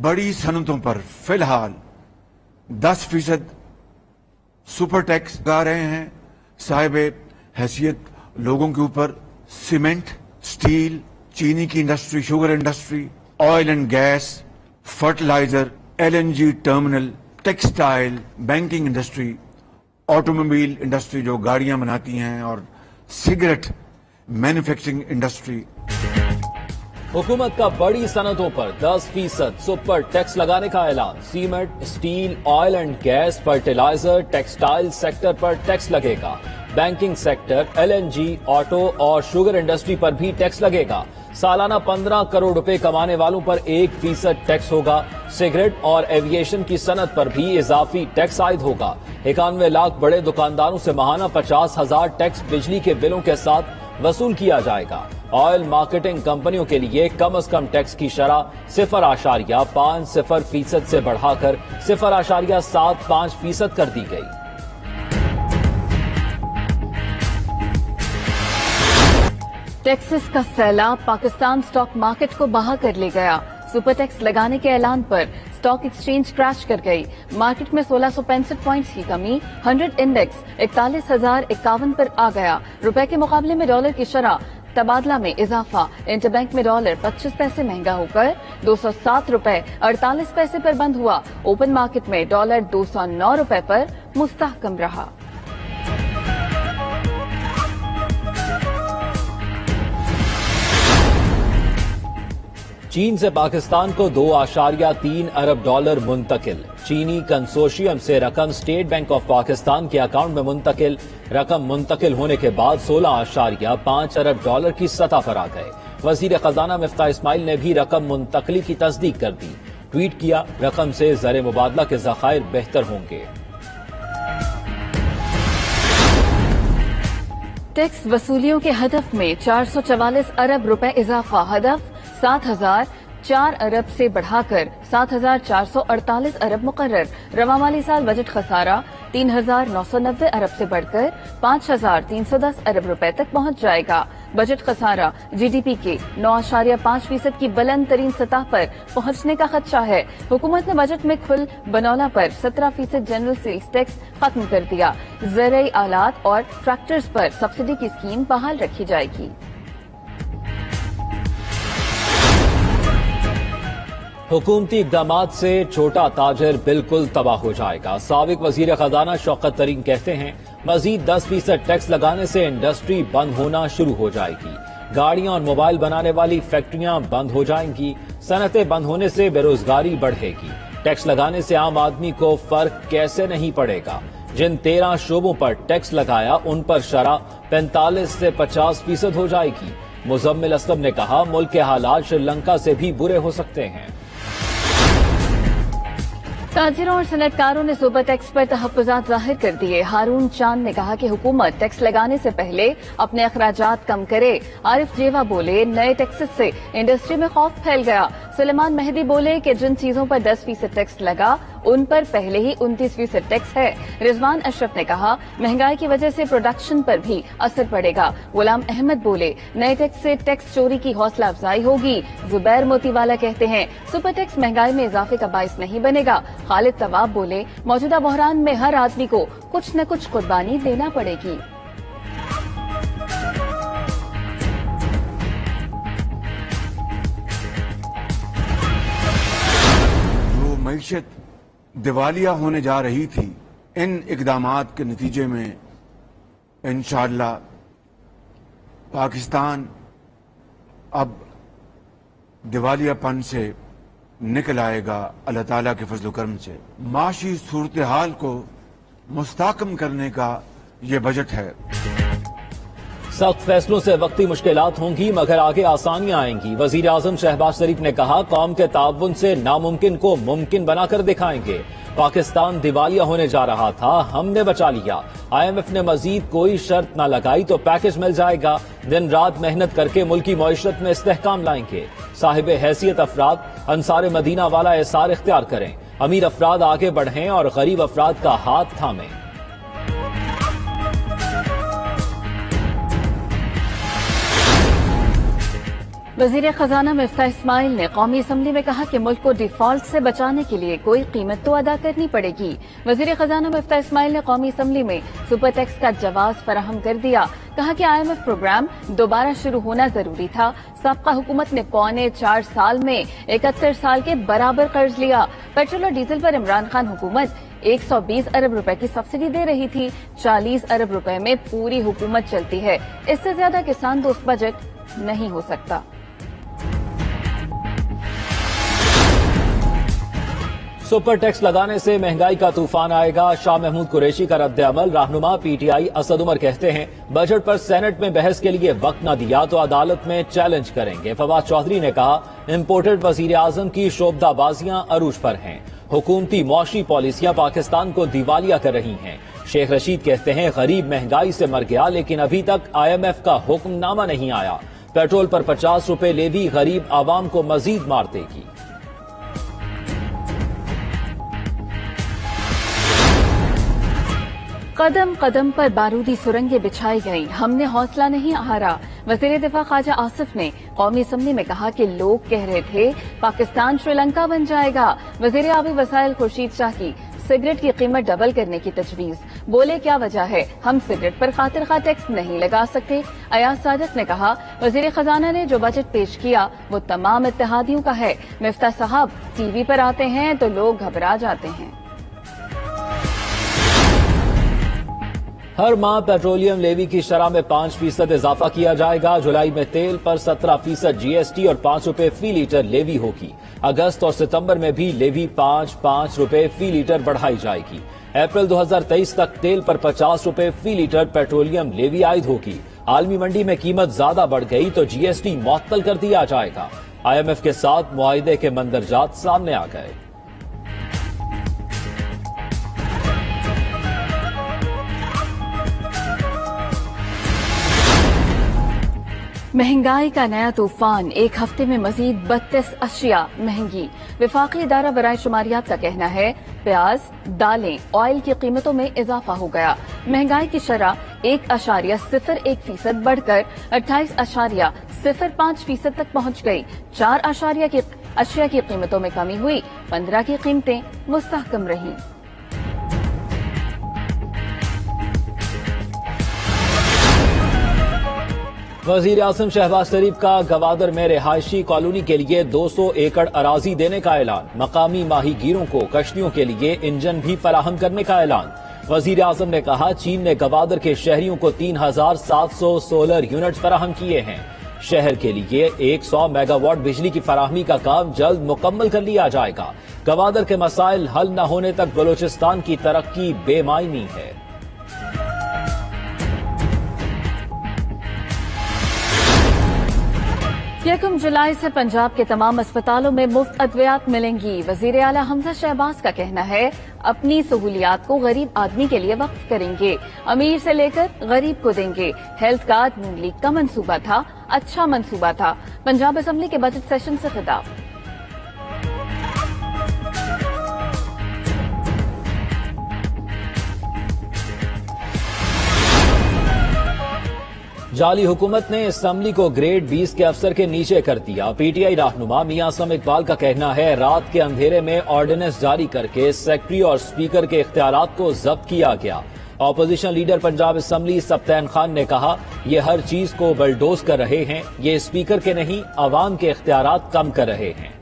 बड़ी सनतों पर फिलहाल 10% सुपर टैक्स लगा रहे हैं साहिब हैसियत लोगों के ऊपर। सीमेंट, स्टील, चीनी की industry, sugar industry, oil and gas, fertiliser, LNG terminal, textile, banking industry, automobile industry जो गाड़ियां बनाती हैं, और सिगरेट मैन्युफैक्चरिंग इंडस्ट्री। हुकूमत का बड़ी सनतों पर 10% सुपर टैक्स लगाने का ऐलान। Cement, steel, oil and gas, fertiliser, textile sector पर टैक्स लगेगा। बैंकिंग सेक्टर, LNG, ऑटो और शुगर इंडस्ट्री पर भी टैक्स लगेगा। सालाना 15 करोड़ रुपए कमाने वालों पर 1% टैक्स होगा। सिगरेट और एविएशन की सनत पर भी इजाफी टैक्स आयद होगा। 91 लाख बड़े दुकानदारों से माहाना 50,000 टैक्स बिजली के बिलों के साथ वसूल किया जाएगा। ऑयल मार्केटिंग कंपनियों के लिए कम से कम टैक्स की शरह 0.50% से बढ़ाकर 0.75% कर दी गई। टैक्सेस का सैलाब पाकिस्तान स्टॉक मार्केट को बहा कर ले गया। सुपर टैक्स लगाने के ऐलान पर स्टॉक एक्सचेंज क्रैश कर गई। मार्केट में 1665 पॉइंट्स की कमी। 100 इंडेक्स 41,051 पर आ गया। रुपए के मुकाबले में डॉलर की शरह तबादला में इजाफा। इंटरबैंक में डॉलर 25 पैसे महंगा होकर 207 रुपए 48 पैसे पर बंद हुआ। ओपन मार्केट में डॉलर 209 रुपए पर मुस्तहकम रहा। चीन से पाकिस्तान को 2.3 अरब डॉलर मुंतकिल। चीनी कंसोर्शियम से रकम स्टेट बैंक ऑफ पाकिस्तान के अकाउंट में मुंतकिल। रकम मुंतकिल होने के बाद 16.5 अरब डॉलर की सतह पर आ गए। वजीर खजाना मिफ्ताह इस्माइल ने भी रकम मुंतकली की तस्दीक कर दी। ट्वीट किया, रकम से ज़र मुबादला के ज़खायर बेहतर होंगे। टैक्स वसूलियों के हदफ में 444 अरब रुपए इजाफा। हदफ 7,004 अरब से बढ़ाकर 7,448 अरब मुकर्रर। रवा माली साल बजट खसारा 3,990 अरब से बढ़कर 5,310 अरब रुपए तक पहुंच जाएगा। बजट खसारा GDP के 9.5% की बुलंद तरीन सतह पर पहुंचने का खदशा है। हुकूमत ने बजट में खुल बनौला पर 17% जनरल सेल्स टैक्स खत्म कर दिया। ज़रई आलात और ट्रैक्टर्स पर सब्सिडी की स्कीम बहाल रखी जाएगी। हुकूमती इक़दामात से छोटा ताजर बिल्कुल तबाह हो जाएगा। साबिक वजीर खजाना शौकत तरीन कहते हैं, मजीद 10% टैक्स लगाने से इंडस्ट्री बंद होना शुरू हो जाएगी। गाड़ियां और मोबाइल बनाने वाली फैक्ट्रियां बंद हो जाएंगी। सनतें बंद होने से बेरोजगारी बढ़ेगी। टैक्स लगाने से आम आदमी को फर्क कैसे नहीं पड़ेगा। जिन 13 शोबों पर टैक्स लगाया उन पर शरह 45 से 50% हो जाएगी। मुजम्मिल असलम ने कहा, मुल्क के हालात श्रीलंका से भी बुरे हो सकते हैं। ताजिरों और सनतकारों ने सुपर टैक्स पर तहफ्फुज़ात जाहिर कर दिए। हारून चांद ने कहा कि हुकूमत टैक्स लगाने से पहले अपने अखराजात कम करे। आरिफ जेवा बोले, नए टैक्सेस से इंडस्ट्री में खौफ फैल गया। सुलेमान मेहदी बोले कि जिन चीजों पर 10% टैक्स लगा उन पर पहले ही 29% टैक्स है। रिजवान अशरफ ने कहा, महंगाई की वजह से प्रोडक्शन पर भी असर पड़ेगा। गुलाम अहमद बोले, नए टैक्स से टैक्स चोरी की हौसला अफजाई होगी। जुबैर मोतीवाला कहते हैं, सुपर टैक्स महंगाई में इजाफे का बाइस नहीं बनेगा। खालिद तवाब बोले, मौजूदा बहरान में हर आदमी को कुछ न कुछ कुर्बानी देना पड़ेगी। जो मईशत दिवालिया होने जा रही थी, इन इकदामात के नतीजे में इंशाअल्लाह पाकिस्तान अब दिवालियापन से निकल आएगा अल्लाह ताला के फजल करम से। माशी सूरत हाल को मुस्तहकम करने का ये बजट है। सख्त फैसलों से वक्ती मुश्किलात होंगी मगर आगे आसानियां आएंगी। वजीर आजम शहबाज शरीफ ने कहा, कौम के ताउन से नामुमकिन को मुमकिन बनाकर दिखाएंगे। पाकिस्तान दिवालिया होने जा रहा था, हमने बचा लिया। IMF ने मजीद कोई शर्त न लगाई तो पैकेज मिल जाएगा। दिन रात मेहनत करके मुल्की मईशत में इस्तेहकाम लाएंगे। साहिब हैसियत अफराद अंसार मदीना वाला एसार इख्तियार करें। अमीर अफराद आगे बढ़ें और गरीब अफराद का हाथ थामें। وزیر خزانہ مفتاح اسماعیل نے قومی اسمبلی میں کہا کہ ملک کو ڈیفالٹ سے بچانے کے لیے کوئی قیمت تو ادا کرنی پڑے گی۔ وزیر خزانہ مفتاح اسماعیل نے قومی اسمبلی میں سپر ٹیکس کا جواز فراہم کر دیا۔ کہا کہ IMF پروگرام دوبارہ شروع ہونا ضروری تھا۔ سابقہ حکومت نے 4.25 سال میں 71 سال کے برابر قرض لیا۔ پیٹرول اور ڈیزل پر عمران خان حکومت 120 ارب روپے کی سبسڈی دے رہی تھی۔ 40 ارب روپے میں پوری حکومت چلتی ہے۔ اس سے زیادہ کسان دوست بجٹ نہیں ہو سکتا۔ سپر ٹیکس لگانے سے مہنگائی کا طوفان آئے گا، شاہ محمود قریشی کا رد عمل۔ رہنما PTI اسد عمر کہتے ہیں بجٹ پر سینٹ میں بحث کے لیے وقت نہ دیا تو عدالت میں چیلنج کریں گے۔ فواد چودھری نے کہا امپورٹڈ وزیر اعظم کی شعبدہ بازیاں عروج پر ہیں، حکومتی معاشی پالیسیاں پاکستان کو دیوالیہ کر رہی ہیں۔ شیخ رشید کہتے ہیں غریب مہنگائی سے مر گیا لیکن ابھی تک IMF کا حکم نامہ نہیں آیا۔ پیٹرول پر 50 روپے لیوی غریب عوام کو مزید مار دے گی۔ قدم قدم پر بارودی سرنگیں بچھائی گئیں، ہم نے حوصلہ نہیں ہارا۔ وزیر دفاع خواجہ آصف نے قومی اسمبلی میں کہا کہ لوگ کہہ رہے تھے پاکستان سری لنکا بن جائے گا۔ وزیر آبی وسائل خورشید شاہ کی سگریٹ کی قیمت ڈبل کرنے کی تجویز، بولے کیا وجہ ہے، ہم سگریٹ پر خاطر خواہ ٹیکس نہیں لگا سکتے۔ ایاز صادق نے کہا وزیر خزانہ نے جو بجٹ پیش کیا وہ تمام اتحادیوں کا ہے۔ مفتاح صاحب ٹی وی پر آتے ہیں تو لوگ گھبرا جاتے ہیں۔ ہر ماہ پیٹرولیم لیوی کی شرح میں 5% اضافہ کیا جائے گا۔ جولائی میں تیل پر 17% GST اور 5 روپے فی لیٹر لیوی ہوگی۔ اگست اور ستمبر میں بھی لیوی 5 روپے فی لیٹر بڑھائی جائے گی۔ اپریل 2023 تک تیل پر 50 روپے فی لیٹر پیٹرولیم لیوی عائد ہوگی۔ عالمی منڈی میں قیمت زیادہ بڑھ گئی تو GST معطل کر دیا جائے گا۔ IMF کے ساتھ معاہدے کے مندرجات سامنے آ گئے۔ مہنگائی کا نیا طوفان، ایک ہفتے میں مزید 32 اشیاء مہنگی۔ وفاقی ادارہ برائے شماریات کا کہنا ہے پیاز، دالیں، آئل کی قیمتوں میں اضافہ ہو گیا۔ مہنگائی کی شرح 1.01% بڑھ کر 28.05% تک پہنچ گئی۔ 4 اشیاء کی قیمتوں میں کمی ہوئی، 15 کی قیمتیں مستحکم رہیں۔ وزیر اعظم شہباز شریف کا گوادر میں رہائشی کالونی کے لیے 200 ایکڑ اراضی دینے کا اعلان۔ مقامی ماہی گیروں کو کشتیوں کے لیے انجن بھی فراہم کرنے کا اعلان۔ وزیر اعظم نے کہا چین نے گوادر کے شہریوں کو 3700 سولر یونٹ فراہم کیے ہیں۔ شہر کے لیے 100 میگا واٹ بجلی کی فراہمی کا کام جلد مکمل کر لیا جائے گا۔ گوادر کے مسائل حل نہ ہونے تک بلوچستان کی ترقی بے معنی ہے۔ 1 جولائی سے پنجاب کے تمام اسپتالوں میں مفت ادویات ملیں گی۔ وزیر اعلیٰ حمزہ شہباز کا کہنا ہے اپنی سہولیات کو غریب آدمی کے لیے وقف کریں گے، امیر سے لے کر غریب کو دیں گے۔ ہیلتھ کارڈ نون لیگ کا منصوبہ تھا، اچھا منصوبہ تھا۔ پنجاب اسمبلی کے بجٹ سیشن سے خطاب۔ جعلی حکومت نے اسمبلی کو گریڈ 20 کے افسر کے نیچے کر دیا۔ PTI رہنما میاں اسلم اقبال کا کہنا ہے رات کے اندھیرے میں آرڈیننس جاری کر کے سیکرٹری اور اسپیکر کے اختیارات کو ضبط کیا گیا۔ Opposition leader Punjab assembly Sibtain Khan نے کہا یہ ہر چیز کو بلڈوز کر رہے ہیں، یہ اسپیکر کے نہیں عوام کے اختیارات کم کر رہے ہیں۔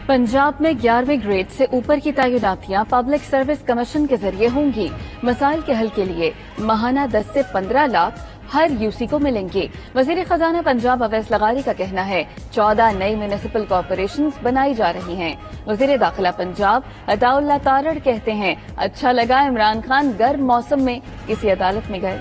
پنجاب میں 11ویں گریڈ سے اوپر کی تعیناتیاں پبلک سروس کمیشن کے ذریعے ہوں گی۔ مسائل کے حل کے لیے ماہانہ 10 سے 15 لاکھ ہر UC کو ملیں گے۔ وزیر خزانہ پنجاب اویس لغاری کا کہنا ہے 14 نئی میونسپل کارپوریشنز بنائی جا رہی ہیں۔ وزیر داخلہ پنجاب عطا اللہ تارڑ کہتے ہیں اچھا لگا عمران خان گرم موسم میں کسی عدالت میں گئے۔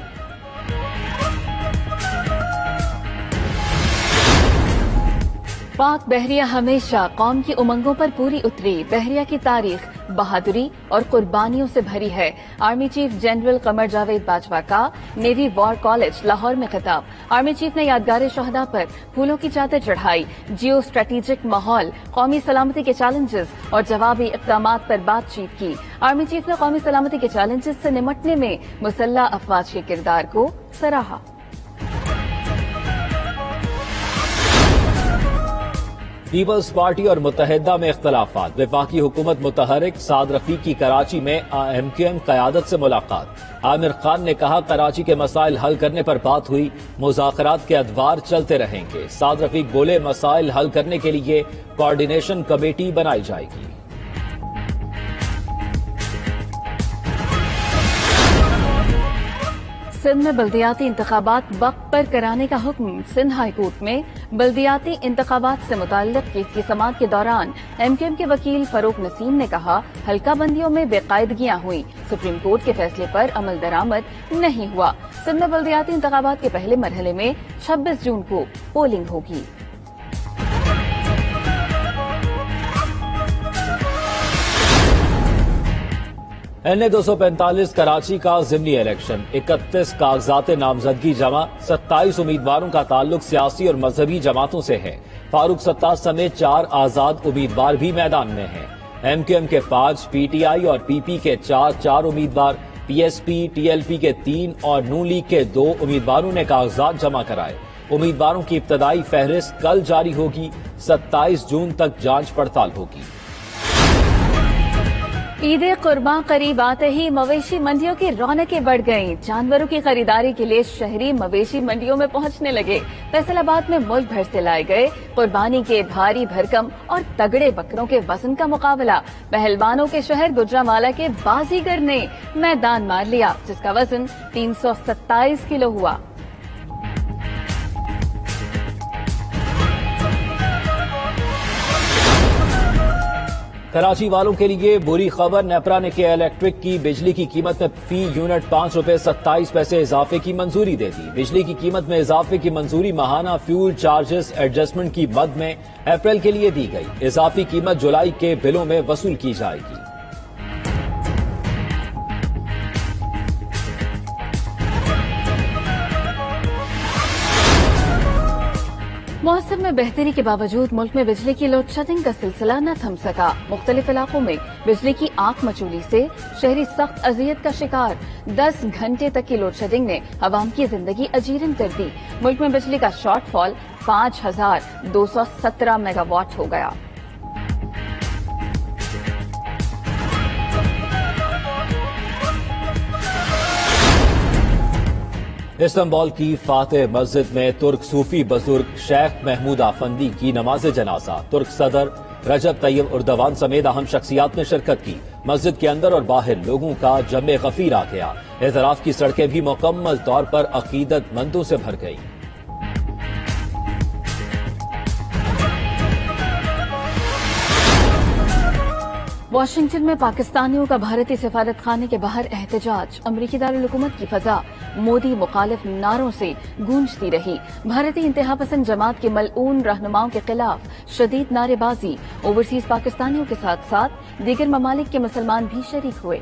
پاک بحریہ ہمیشہ قوم کی امنگوں پر پوری اتری۔ بحریہ کی تاریخ बहादुरी और कुर्बानियों से भरी है। Army chief general Qamar Javed Bajwa का नेवी वॉर कॉलेज लाहौर में खिताब। आर्मी चीफ ने यादगार शहदा पर फूलों की चादर चढ़ाई। जियो स्ट्रेटेजिक माहौल, कौमी सलामती के चैलेंजेस और जवाबी इक़दामात पर बातचीत की। आर्मी चीफ ने कौमी सलामती के चैलेंजेस से निमटने में मुसल्लह अफवाज के किरदार को सराहा। पीपल्स पार्टी और मुत्तहिदा में इख्तलाफात। वफाकी हुकूमत मुतहरिक साद रफीक की कराची में MQM क़यादत से मुलाकात। आमिर खान ने कहा कराची के मसाइल हल करने पर बात हुई, मुज़ाकरात के अदवार चलते रहेंगे। साद रफीक बोले मसाइल हल करने के लिए कोऑर्डिनेशन कमेटी बनाई जाएगी। सिंध में बल्दियाती इंतखाबात वक्त पर कराने का हुक्म। सिंध हाई कोर्ट में बल्दियाती इंतखाबात से मुताल्लिक केस की समाअत के दौरान MQM के वकील फरूक नसीम ने कहा हल्का बंदियों में बेकायदगियां हुई, सुप्रीम कोर्ट के फैसले पर अमल दरामद नहीं हुआ। सिंध में बल्दियाती इंतखाबात के पहले मरहले में 26 जून को पोलिंग होगी। NA 245 कराची का ज़िमनी इलेक्शन। 31 कागजात नामजदगी जमा। 27 उम्मीदवारों का ताल्लुक सियासी और मजहबी जमातों से है। फारूक सत्तार समेत 4 आजाद उम्मीदवार भी मैदान में हैं। MQM के 5, PTI और PP के 4 उम्मीदवार, PSP, TLP के 3 और नून लीग के 2 उम्मीदवारों ने कागजात जमा कराए। उम्मीदवारों की इब्तदाई फहरिस्त कल जारी होगी। 27 जून तक जांच पड़ताल होगी। ईद कुर्बान करीब आते ही मवेशी मंडियों की रौनकें बढ़ गईं। जानवरों की खरीदारी के लिए शहरी मवेशी मंडियों में पहुंचने लगे। फैसलाबाद में मुल्क भर से लाए गए कुर्बानी के भारी भरकम और तगड़े बकरों के वजन का मुकाबला पहलवानों के शहर गुजरांवाला के बाजीगर ने मैदान मार लिया, जिसका वजन 327 किलो हुआ। कराची वालों के लिए बुरी खबर। नेपरा ने के इलेक्ट्रिक की बिजली की कीमत में फी यूनिट 5 रुपए 27 पैसे इजाफे की मंजूरी दे दी। बिजली की कीमत में इजाफे की मंजूरी माहाना फ्यूल चार्जेस एडजस्टमेंट की मद में अप्रैल के लिए दी गई। इजाफी कीमत जुलाई के बिलों में वसूल की जाएगी। मौसम में बेहतरी के बावजूद मुल्क में बिजली की लोड शेडिंग का सिलसिला न थम सका। मुख्तलिफ इलाकों में बिजली की आंख मचोली से शहरी सख्त अजियत का शिकार। 10 घंटे तक की लोड शेडिंग ने अवाम की जिंदगी अजीरन कर दी। मुल्क में बिजली का शॉर्टफॉल 5217 मेगावाट हो गया। इस्तांबुल की फातेह मस्जिद में तुर्क सूफी बुजुर्ग शेख महमूद आफंदी की नमाज जनाजा। तुर्क सदर रजब तैयब उर्दवान समेत अहम शख्सियात ने शिरकत की। मस्जिद के अंदर और बाहर लोगों का जमे गफीर आ गया। एतराफ की सड़कें भी मुकम्मल तौर पर अकीदतमंदों से भर गई। वाशिंगटन में पाकिस्तानियों का भारतीय सफारत खाने के बाहर एहतजाज। अमरीकी दारुल हुकूमत की फजा मोदी मुखालिफ नारों से गूंजती रही। भारतीय इंतहा पसंद जमात के मलऊन रहनुमाओं के खिलाफ शदीद नारेबाजी। ओवरसीज पाकिस्तानियों के साथ साथ दीगर ममालिक के मुसलमान भी शरीक हुए।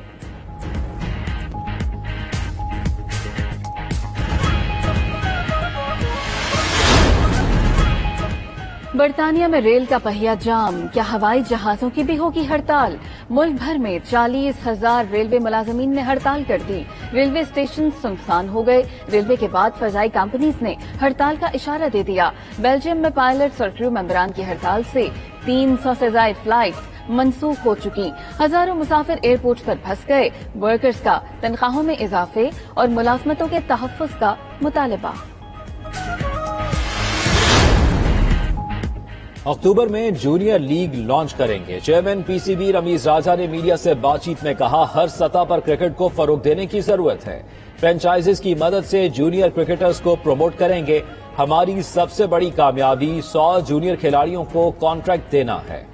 बर्तानिया में रेल का पहिया जाम। क्या हवाई जहाजों की भी होगी हड़ताल? मुल्क भर में 40,000 रेलवे मुलाजमीन ने हड़ताल कर दी। रेलवे स्टेशन सुनसान हो गए। रेलवे के बाद फजाई कंपनीज ने हड़ताल का इशारा दे दिया। बेल्जियम में पायलट्स और क्रू मेंबरान की हड़ताल से 300 से ज्यादा फ्लाइट्स मनसूख हो चुकी। हजारों मुसाफिर एयरपोर्ट पर फंस गए। वर्कर्स का तनख्वाहों में इजाफे और मुलाजमतों के तहफ्फुज का मुतालबा। अक्टूबर में जूनियर लीग लॉन्च करेंगे। चेयरमैन PCB रमीज राजा ने मीडिया से बातचीत में कहा, हर सतह पर क्रिकेट को फरोग देने की जरूरत है। फ्रेंचाइजीज की मदद से जूनियर क्रिकेटर्स को प्रमोट करेंगे। हमारी सबसे बड़ी कामयाबी 100 जूनियर खिलाड़ियों को कॉन्ट्रैक्ट देना है।